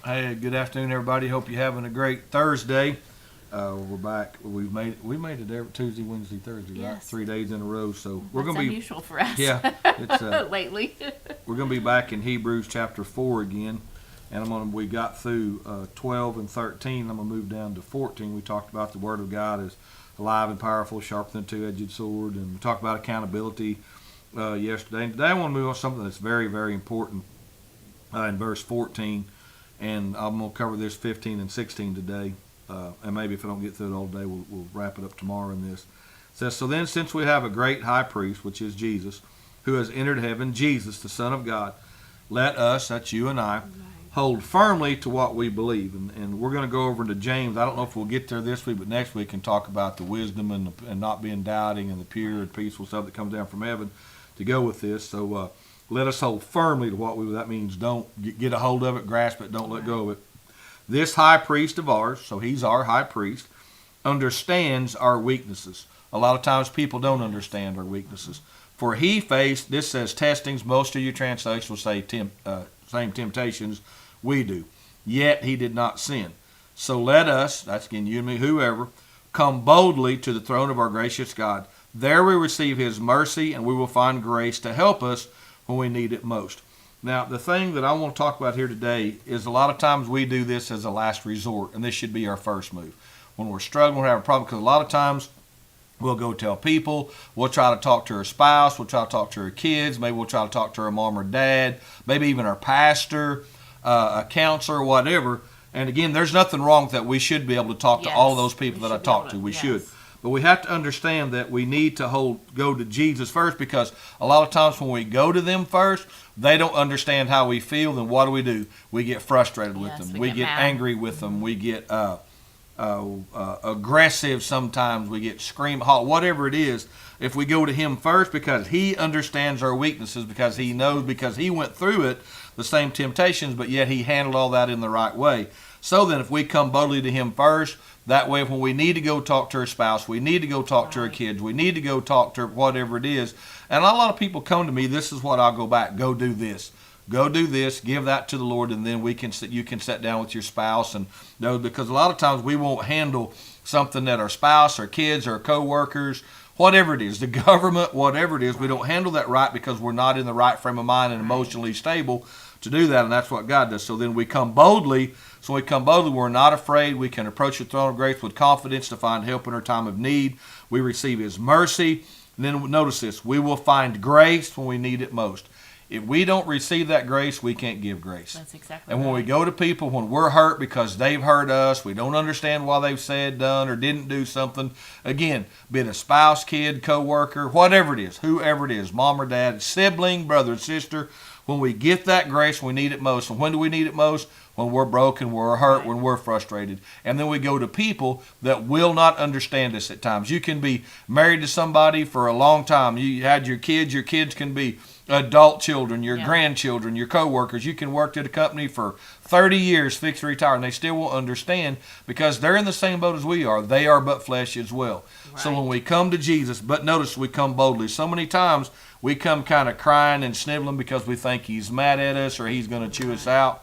Hey, good afternoon, everybody. Hope you're having a great Thursday. We're back. We made it every Tuesday, Wednesday, Thursday, right? Yes. 3 days in a row. So we're That's gonna be unusual for us. yeah. It's Lately. we're gonna be back in Hebrews chapter 4 again, and we got through 12 and 13. I'm gonna move down to 14. We talked about the Word of God is alive and powerful, sharper than a two-edged sword, and we talked about accountability yesterday. And today I want to move on to something that's very, very important in verse 14. And I'm going to cover this 15 and 16 today. And maybe if I don't get through it all today, we'll wrap it up tomorrow in this. It says, so then since we have a great high priest, which is Jesus, who has entered heaven, Jesus, the Son of God, let us, that's you and I, hold firmly to what we believe. And we're going to go over into James. I don't know if we'll get there this week, but next week can talk about the wisdom and not being doubting and the pure and peaceful stuff that comes down from heaven to go with this. So let us hold firmly to what we, that means don't get a hold of it, grasp it, don't let go of it. This high priest of ours, so he's our high priest, understands our weaknesses. A lot of times people don't understand our weaknesses. For he faced, this says testings, most of your translations will say same temptations we do. Yet he did not sin. So let us, that's again you and me, whoever, come boldly to the throne of our gracious God. There we receive his mercy and we will find grace to help us when we need it most. Now, the thing that I want to talk about here today is a lot of times we do this as a last resort, and this should be our first move. When we're struggling, we're having a problem, because a lot of times we'll go tell people, we'll try to talk to our spouse, we'll try to talk to our kids, maybe we'll try to talk to our mom or dad, maybe even our pastor, a counselor, whatever. And again, there's nothing wrong with that. We should be able to talk to all of those people that I talk to. We should. But we have to understand that we need to go to Jesus first, because a lot of times when we go to them first, they don't understand how we feel. Then what do? We get frustrated with them. We get angry with them. We get aggressive sometimes. We get whatever it is. If we go to him first, because he understands our weaknesses, because he knows, because he went through it, the same temptations, but yet he handled all that in the right way. So then if we come boldly to him first, that way when we need to go talk to our spouse, we need to go talk to our kids, we need to go talk to whatever it is. And a lot of people come to me, this is what I'll go back, go do this. Go do this, give that to the Lord, and then you can sit down with your spouse. And because a lot of times we won't handle something that our spouse, our kids, our co-workers, whatever it is, the government, whatever it is, we don't handle that right because we're not in the right frame of mind and emotionally stable to do that, and that's what God does. So then we come boldly. So when we come boldly, we're not afraid. We can approach the throne of grace with confidence to find help in our time of need. We receive his mercy. And then notice this, we will find grace when we need it most. If we don't receive that grace, we can't give grace. That's exactly And when right. we go to people, when we're hurt because they've hurt us, we don't understand why they've said, done, or didn't do something. Again, be it a spouse, kid, co-worker, whatever it is, whoever it is, mom or dad, sibling, brother and sister, when we get that grace, we need it most. And when do we need it most? When we're broken, we're hurt, when we're frustrated. And then we go to people that will not understand us at times. You can be married to somebody for a long time. You had your kids can be adult children, your grandchildren, your co-workers. You can work at a company for 30 years, fix to retire, and they still won't understand because they're in the same boat as we are. They are but flesh as well. Right. So when we come to Jesus, but notice we come boldly. So many times we come kind of crying and sniveling because we think he's mad at us or he's going to chew us out.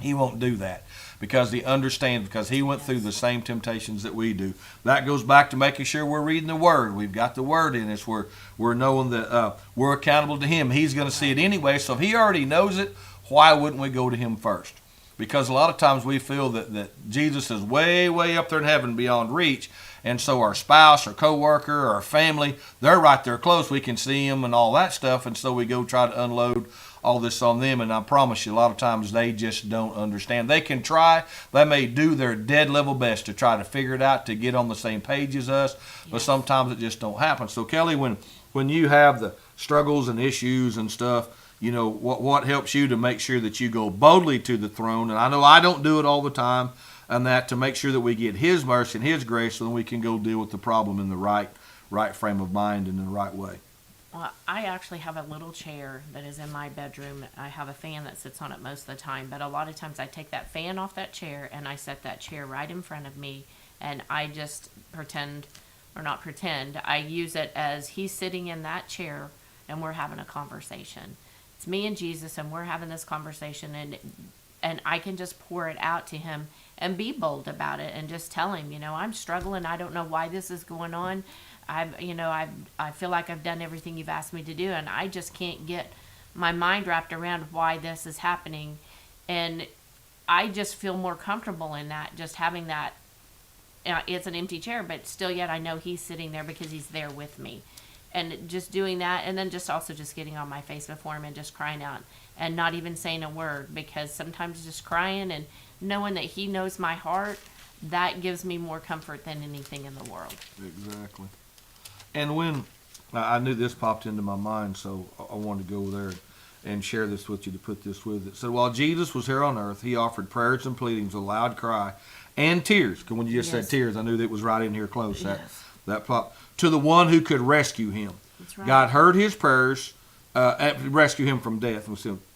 He won't do that because he understands, because he went through the same temptations that we do. That goes back to making sure we're reading the Word. We've got the Word in us. We're knowing that we're accountable to him. He's going to see it anyway. So if he already knows it, why wouldn't we go to him first? Because a lot of times we feel that Jesus is way, way up there in heaven beyond reach. And so our spouse, our co-worker, our family, they're right there close. We can see them and all that stuff. And so we go try to unload all this on them. And I promise you, a lot of times they just don't understand. They can try. They may do their dead level best to try to figure it out, to get on the same page as us. But sometimes it just don't happen. So Kelly, when you have the struggles and issues and stuff, you know, what helps you to make sure that you go boldly to the throne? And I know I don't do it all the time, and that to make sure that we get his mercy and his grace so that we can go deal with the problem in the right frame of mind and in the right way. Well, I actually have a little chair that is in my bedroom. I have a fan that sits on it most of the time, but a lot of times I take that fan off that chair and I set that chair right in front of me, and I just I use it as he's sitting in that chair and we're having a conversation. It's me and Jesus, and we're having this conversation, and and I can just pour it out to him and be bold about it and just tell him, I'm struggling. I don't know why this is going on. I feel like I've done everything you've asked me to do, and I just can't get my mind wrapped around why this is happening. And I just feel more comfortable in that, just having that. It's an empty chair, but still yet I know he's sitting there because he's there with me. And just doing that, and then just also just getting on my face before him and just crying out and not even saying a word, because sometimes just crying and knowing that he knows my heart, that gives me more comfort than anything in the world. Exactly. And when I knew this popped into my mind, so I wanted to go there and share this with you, to put this with it. So while Jesus was here on earth, he offered prayers and pleadings, a loud cry, and tears. Because when you just said tears, I knew that it was right in here close. That pop to the one who could rescue him. That's right. God heard his prayers, rescue him from death.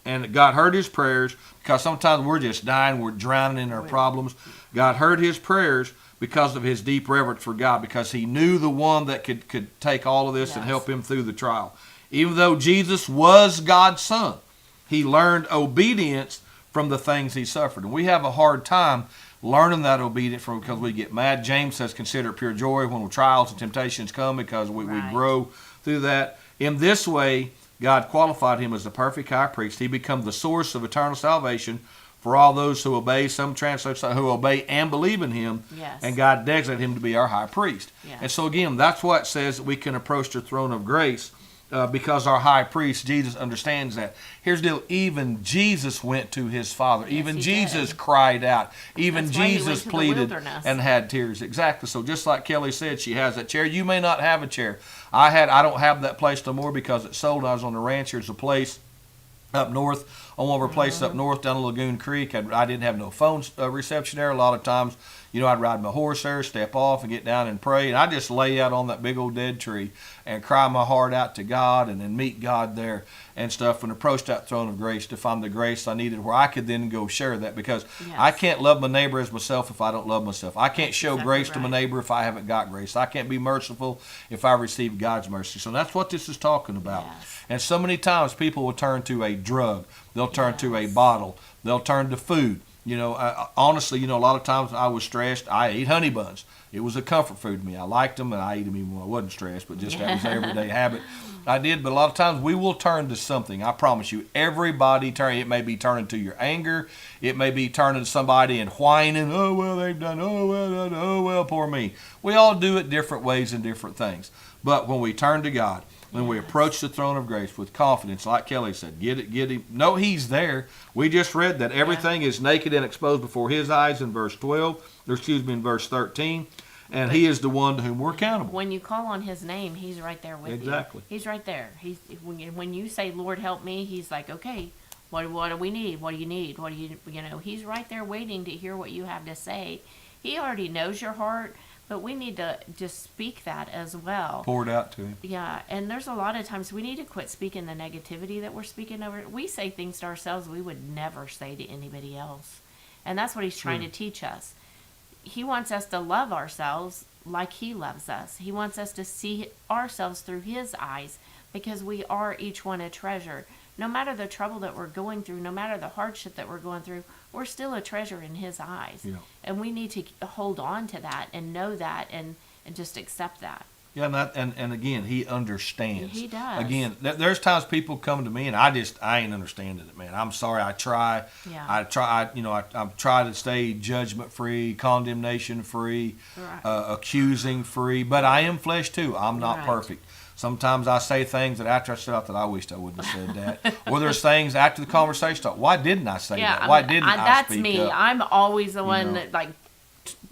And God heard his prayers, because sometimes we're just dying, we're drowning in our problems. God heard his prayers because of his deep reverence for God, because he knew the one that could take all of this and help him through the trial. Even though Jesus was God's son, he learned obedience from the things he suffered. And we have a hard time learning that obedience because we get mad. James says, consider it pure joy when trials and temptations come, because we grow through that. In this way, God qualified him as the perfect high priest. He became the source of eternal salvation for all those who obey. Some translations who obey and believe in him. Yes. And God designated him to be our high priest. Yes. And so again, that's what says that we can approach the throne of grace, because our high priest, Jesus, understands that. Here's the deal. Even Jesus went to his Father. Yes, even Jesus cried out. Even Jesus pleaded and had tears. Exactly. So just like Kelly said, she has that chair. You may not have a chair. I don't have that place no more because it's sold. I was on the ranch. There's a place up north, on one of our places up north down Lagoon Creek. I didn't have no phone reception there. A lot of times, I'd ride my horse there, step off and get down and pray. And I just lay out on that big old dead tree and cry my heart out to God, and then meet God there and stuff, and approach that throne of grace to find the grace I needed, where I could then go share that, because I can't love my neighbor as myself if I don't love myself. I can't show grace to my neighbor if I haven't got grace. I can't be merciful if I receive God's mercy. So that's what this is talking about. And so many times people will turn to a drug. They'll turn to a bottle. They'll turn to food. Honestly, a lot of times I was stressed, I ate honey buns. It was a comfort food to me. I liked them, and I ate them even when I wasn't stressed, but just that was an everyday habit. I did, but a lot of times we will turn to something. I promise you, everybody turn. It may be turning to your anger. It may be turning to somebody and whining, oh, well, they've done, oh, well, poor me. We all do it different ways and different things. But when we turn to God, when we approach the throne of grace with confidence, like Kelly said, get him. No, he's there. We just read that everything is naked and exposed before his eyes in verse 12, in verse 13, and he is the one to whom we're accountable. When you call on his name, he's right there with you. Exactly. He's right there. When you say, Lord, help me, he's like, okay, what do we need? What do you need? He's right there waiting to hear what you have to say. He already knows your heart. But we need to just speak that as well. Pour it out to him. Yeah, and there's a lot of times we need to quit speaking the negativity that we're speaking over. We say things to ourselves we would never say to anybody else. And that's what he's trying to teach us. He wants us to love ourselves like he loves us. He wants us to see ourselves through his eyes, because we are each one a treasure. No matter the trouble that we're going through, no matter the hardship that we're going through, we're still a treasure in his eyes. Yeah. And we need to hold on to that and know that and just accept that. Yeah, and again, he understands. He does. Again, there's times people come to me and I ain't understanding it, man. I'm sorry. I try. Yeah. I try to stay judgment free, condemnation free, accusing free. But I am flesh too. I'm not perfect. Sometimes I say things that after I said, I thought, I wished I wouldn't have said that. Or there's things after the conversation, why didn't I say that? Why didn't I that's speak me. up? I'm always the one that, like,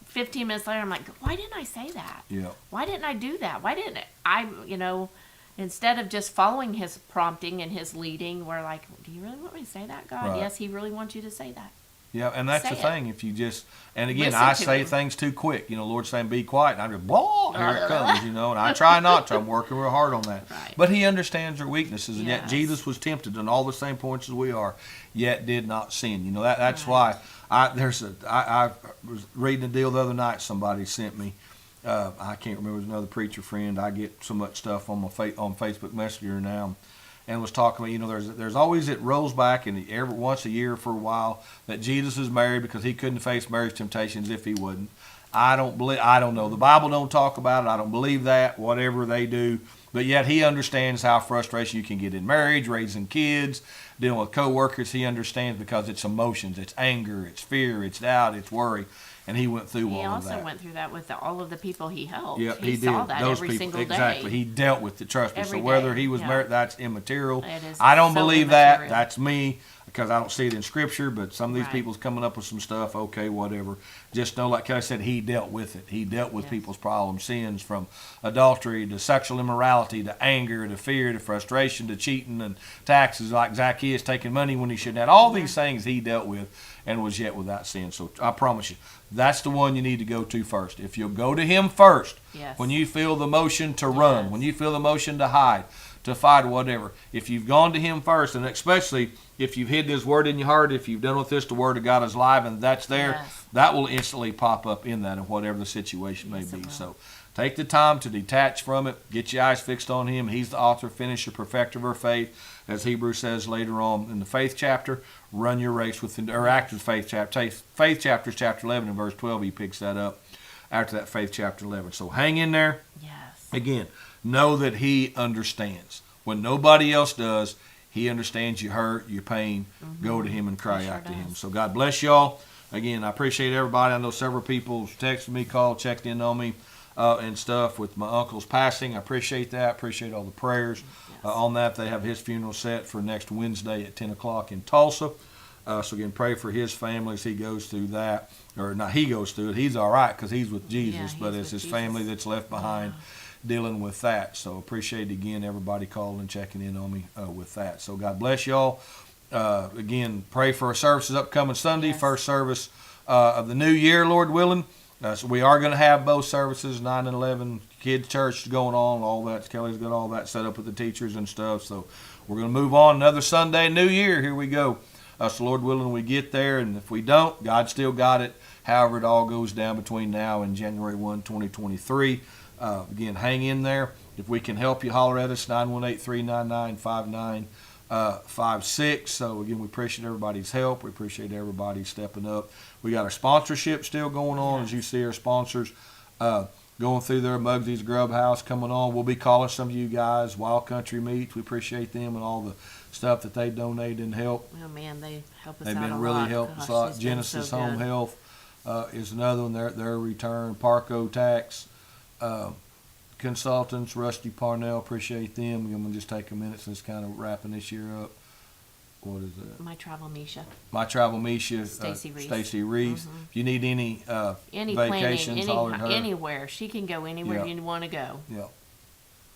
15 minutes later, I'm like, why didn't I say that? Yeah. Why didn't I do that? Why didn't I, instead of just following his prompting and his leading, we're like, do you really want me to say that, God? Right. Yes, he really wants you to say that. Yeah, and that's the thing. If you just, and again, I say things too quick. Lord's saying, be quiet. And I just, blah, here it comes, and I try not to. I'm working real hard on that. Right. But he understands our weaknesses, and yet Jesus was tempted on all the same points as we are, yet did not sin. That's why I was reading a deal the other night somebody sent me. I can't remember, it was another preacher friend. I get so much stuff on on Facebook Messenger now. and was talking about, there's always, it rolls back and every once a year for a while that Jesus is married because he couldn't face marriage temptations if he wouldn't. I don't know. The Bible don't talk about it. I don't believe that, whatever they do. But yet he understands how frustration you can get in marriage, raising kids, dealing with coworkers. He understands because it's emotions, it's anger, it's fear, it's doubt, it's worry. And he went through all of that. He also went through that with all of the people he helped. Yep, he saw that those every people, single day. exactly. He dealt with it, trust me. Every So whether day, he was yeah. married, that's immaterial. It is I don't so believe that. immaterial. That's me, because I don't see it in Scripture, but some of these Right. people's coming up with some stuff, okay, whatever. Just know, like I said, he dealt with it. He dealt with Yes. people's problems, sins, from adultery to sexual immorality to anger to fear to frustration to cheating and taxes, like Zacchaeus taking money when he shouldn't have. All these things he dealt with and was yet without sin. So I promise you, that's the one you need to go to first. If you'll go to him first, Yes. when you feel the motion to run, Yes. when you feel the motion to hide, to fight, whatever, if you've gone to him first, and especially if you've hid this word in your heart, if you've done with this, the word of God is live and that's there, Yes. that will instantly pop up in that, and whatever the situation may Yes, it be. will. So take the time to detach from it, get your eyes fixed on him. He's the author, finisher, perfecter of our faith. As Hebrews says later on in the faith chapter, run your race with, or after the faith chapter. Faith chapter is chapter 11 and verse 12. He picks that up after that faith chapter 11. So hang in there. Yes. Again, know that he understands. When nobody else does, he understands your hurt, your pain. Go to him and cry He sure out to him. does. So God bless y'all. Again, I appreciate everybody. I know several people texted me, called, checked in on me and stuff with my uncle's passing. I appreciate that. Appreciate all the prayers on that. They have his funeral set for next Wednesday at 10 o'clock in Tulsa. So again, pray for his family as he goes through that. Or not he goes through it. He's all right because he's with Jesus. Yeah, but he's it's with his family Jesus. that's left behind dealing with that. So appreciate again everybody calling and checking in on me with that. So God bless y'all. Again, pray for our services upcoming Sunday, Yes. first service of the new year, Lord willing. So we are going to have both services, 9 and 11, kids church going on, all that. Kelly's got all that set up with the teachers and stuff. So we're going to move on another Sunday, new year. Here we go. So Lord willing, we get there, and if we don't, God still got it. However, it all goes down between now and January 1, 2023. Again, hang in there. If we can help you, holler at us, 918-399-5956. So again, we appreciate everybody's help. We appreciate everybody stepping up. We got our sponsorship still going on. As you see, our sponsors going through their Mugsy's Grub House coming on. We'll be calling some of you guys, Wild Country Meats. We appreciate them and all the stuff that they donate and help. Oh man, they help us They've out been a really lot. helping us Gosh, a lot. it's been Genesis so Home good. Health is another one. Their return. Parco Tax Consultants, Rusty Parnell, appreciate them. I'm going to just take a minute since kind of wrapping this year up. What is that? My Travel Misha. My Travel Misha, Stacey Reese. Stacey Reese. If you need any Any vacations, holler at planning, her. anywhere. She can go anywhere Yeah. you want to go. Yeah.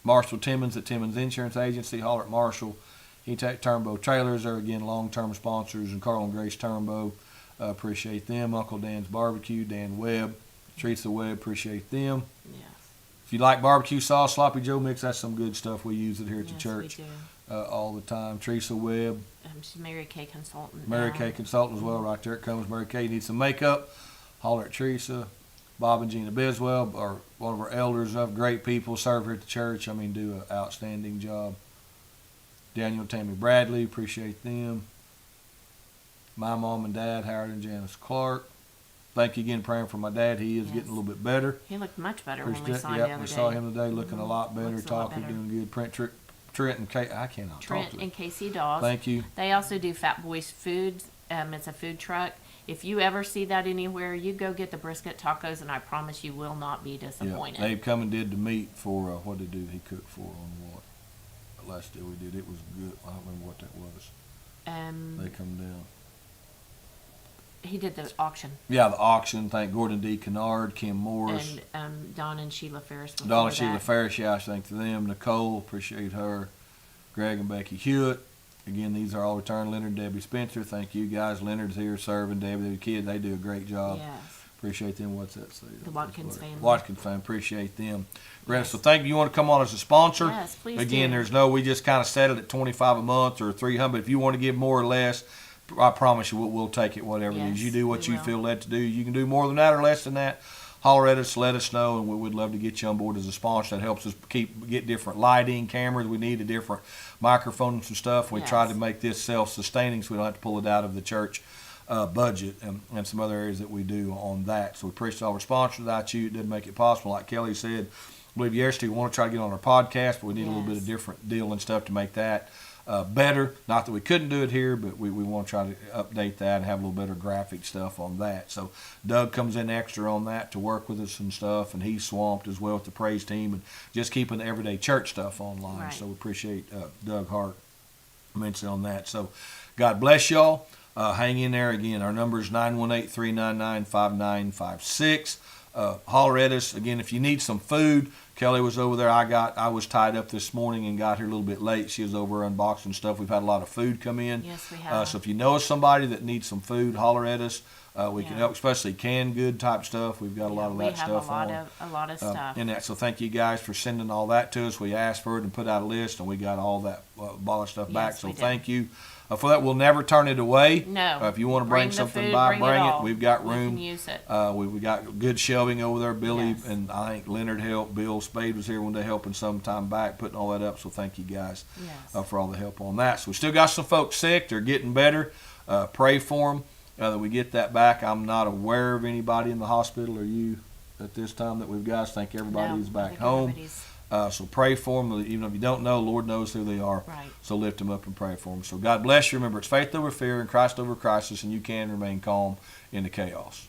Marshall Timmons at Timmons Insurance Agency. Holler at Marshall. He take Turnbow Trailers. They're again long-term sponsors, and Carl and Grace Turnbow. Appreciate them. Uncle Dan's Barbecue, Dan Webb, Teresa Webb. Appreciate them. Yes. If you like barbecue sauce, Sloppy Joe mix, that's some good stuff. We use it here at the Yes, church we do. all the time. Teresa Webb, She's Mary Kay Consultant. Mary now. Kay Consultant as well. Right there it comes. Mary Kay needs some makeup. Holler at Teresa. Bob and Gina Biswell are one of our elders of great people, serve here at the church. I mean, do an outstanding job. Daniel and Tammy Bradley, appreciate them. My mom and dad, Howard and Janice Clark. Thank you again, praying for my dad. He is Yes. getting a little bit better. He looked much better when we Appreciate- saw him yep, the other we day. saw him today, looking a lot better, Looks a lot talking, better. doing good. Trent and Kate, I cannot Trent talk to and them. Casey Dawes. Thank you. They also do Fat Boys Foods. It's a food truck. If you ever see that anywhere, you go get the brisket tacos, and I promise you will not be Yeah, disappointed. they've come and did the meat for what did they do? He cooked for on what? Last deal we did, it was good. I don't remember what that was. They come down. He did the auction, Yeah, the auction. Thank Gordon D. Kennard, Kim Morris, and Don and Sheila Ferris. before Donna Sheila that. Ferris. Yeah, I thank them. Nicole, appreciate her. Greg and Becky Hewitt. Again, these are all returned. Leonard and Debbie Spencer. Thank you guys. Leonard's here serving. Debbie, the kid, they do a great job. Yes. Appreciate them. What's that say? The Watkins family. Watkins family. Appreciate them. So thank you. You want to come on as a sponsor? Yes, please Again, do. we just kind of set it at $25 a month or $300. If you want to give more or less, I promise you we'll take it, whatever it Yes, is. You do what we you will. feel led to do. You can do more than that or less than that. holler at us, let us know, and we would love to get you on board as a sponsor. That helps us get different lighting, cameras. We need a different microphone and some stuff. We try to make this self-sustaining so we don't have to pull it out of the church budget and some other areas that we do on that. So we appreciate all our sponsors. Without you, it didn't make it possible. Like Kelly said, I believe yesterday we want to try to get on our podcast, but we need a little bit of different deal and stuff to make that better. Not that we couldn't do it here, but we want to try to update that and have a little better graphic stuff on that. So Doug comes in extra on that to work with us and stuff, and he's swamped as well with the praise team and just keeping the everyday church stuff online. Right. So we appreciate Doug Hart mentioning on that. So God bless y'all. Hang in there. Again, our number is 918-399-5956. Holler at us. Again, if you need some food, Kelly was over there. I was tied up this morning and got here a little bit late. She was over unboxing stuff. We've had a lot of food come in. Yes, we have. So if you know of somebody that needs some food, holler at us. We can help, especially canned good type stuff. We've got a lot of that stuff on. We have a lot of stuff. In that. So thank you guys for sending all that to us. We asked for it and put out a list, and we got all that ball of stuff back. So thank you for that. We'll never turn it away. No. If you want to bring something food, by, bring it. it. We've got room. We can use it. We got good shelving over there. Billy and I think Leonard helped. Bill Spade was here one day helping some time back, putting all that up. So thank you guys for all the help on that. So we still got some folks sick. They're getting better. Pray for them. That we get that back. I'm not aware of anybody in the hospital or you at this time that we've got. I think everybody is back home. So pray for them. Even if you don't know, Lord knows who they are. Right. So lift them up and pray for them. So God bless you. Remember, it's faith over fear and Christ over crisis, and you can remain calm in the chaos.